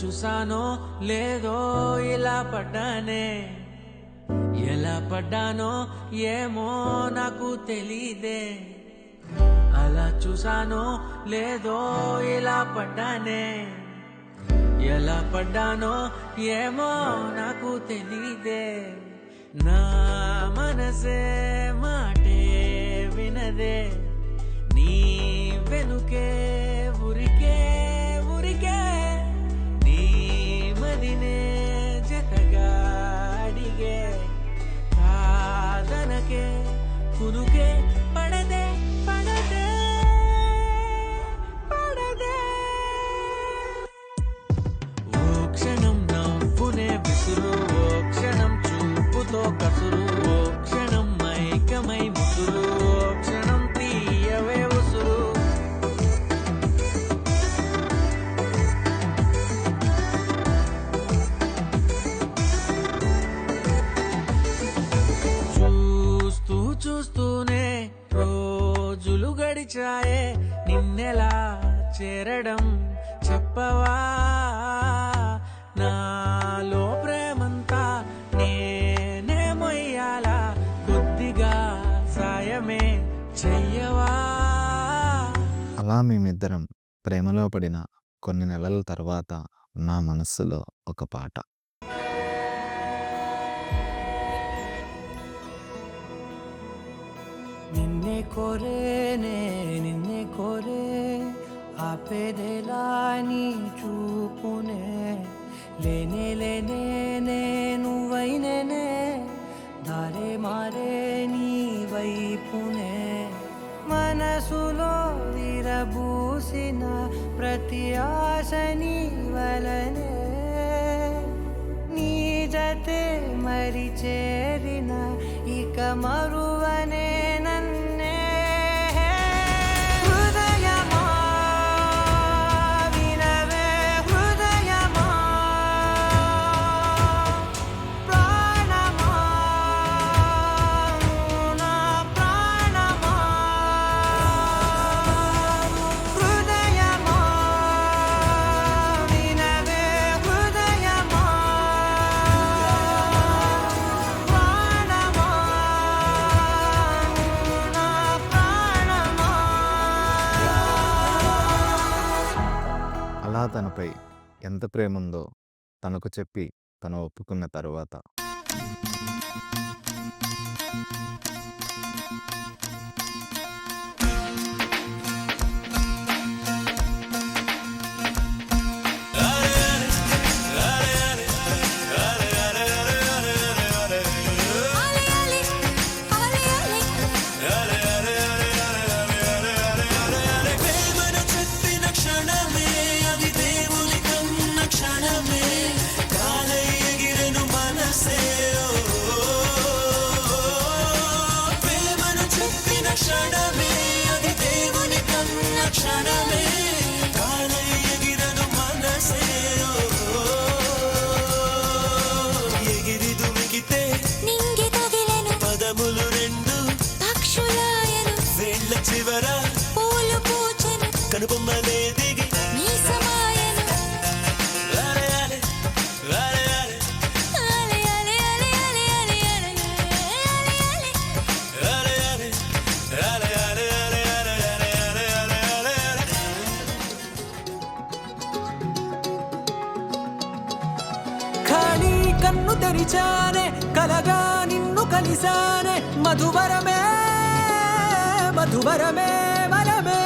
చూసానో లేదో ఇలా పడ్డానే, ఎలా పడ్డానో ఏమో నాకు తెలీదే. అలా చూసానో లేదో ఇలా పడ్డానే, ఎలా పడ్డానో ఏమో నాకు తెలీదే. నా మనసే మాటే వినదే, నీ వెనుకే ఉరికే ఉరికే, నీ మదినే జతగా అడిగే. కాదనకే కునుకే పడదే పడదే పడదే. ఓ క్షణం నవ్వునే విసురు, ఓ క్షణం చూపుతో కసురు, ఓ క్షణం మైకమై ముసురు, ఓ క్షణం తీయవే ఉసురు. చూస్తూ చూస్తూనే రోజులు గడిచాయే, నిన్నెలా చేరడం చెప్పవా. నాలో ప్రేమంతా నేనే మొయ్యాలా, కొద్దిగా సాయమే చెయ్యవా. అలా మేమిద్దరం ప్రేమలో పడిన కొన్ని నెలల తర్వాత నా మనస్సులో ఒక పాట. నిన్నే కోరేనే నిన్నే కోరే, ఆపేదేలా నీ చూపునే. లేనే లేనే నువ్వైనేనే, దారే మారే నీ వైపునే. మనసులో విరబూసిన ప్రతి ఆశ నీ వలనే, నీ జతే మరి చేరిన ఇక మరువనే నన్నే. హృదయమా వినవే హృదయమా, ప్రాణమా నా ప్రాణమా. హృదయమా వినవే హృదయమా, ప్రాణమా నా ప్రాణమా. అలా తనపై ఎంత ప్రేమ ఉందో తనకు చెప్పి తను ఒప్పుకున్న తరువాత ప్రేమను చెప్పిన క్షణమే అది దేవుని కన్న క్షణమే, కాలై ఎగిరెను మనసే. ప్రేమను చెప్పిన క్షణమే అది దేవుని కన్న క్షణమే, కాలై ఎగిరెను మనసే. ఎగిరి దుమికితే నింగి తగిలెను పదములు రెండు పక్షులాయను, వేళ్ళ చివర పూలు పూచెను కనుబొమ్మలే దిగి నీ సమాయను. అరే అరే అరే అరే అలె అలె అలె అలె అలె అలె అలె అలె. అరే అరే అరే అరే అరే అరే అరే అరే అరే అరే. ఖాళీ కన్ను తెరిచానే, కలగా నిన్ను కలిసానే. మధువరమే మధువరమే వరమే.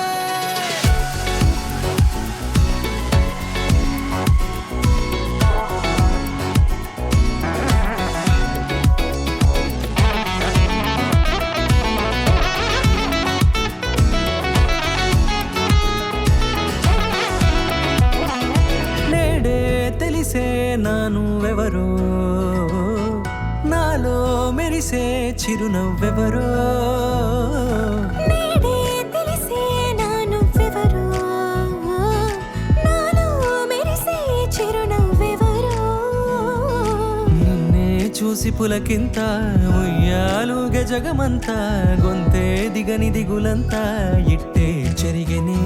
నేడే తెలిసే నానువెవరో, నాలో మెరిసే చిరునవ్వెవరో. నేడే తెలిసే నా నువ్వెవరో, నాలో మెరిసే చిరునవ్వెవరో. నిన్నే చూసి చూసి పులకింత ఉయ్యాలుగ జగమంతా గొంతే దిగని దిగులంతా ఇట్టే చెరిగెనే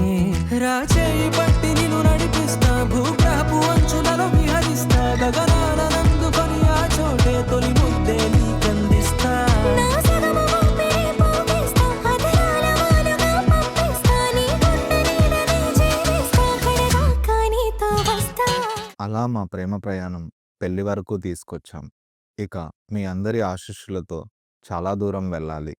రాచేయి పట్టి నిన్ను నడిపిస్తా భూగ్రహపు అంచులలో విహరిస్తా గగనాన నందుకొని ఆ చోటే తొలి ముద్దే నీకందిస్తా నా సగము ఊపిరి పోగేస్తా అధరాల వాలుగా పంపిస్తా నీ గుండె నీడనే జీవిస్తా కడదాకా నీతో వస్తా అలా మా ప్రేమ ప్రయాణం పెళ్లి వరకు తీసుకొచ్చాం. ఇక మీ అందరి ఆశీస్సులతో చాలా దూరం వెళ్ళాలి.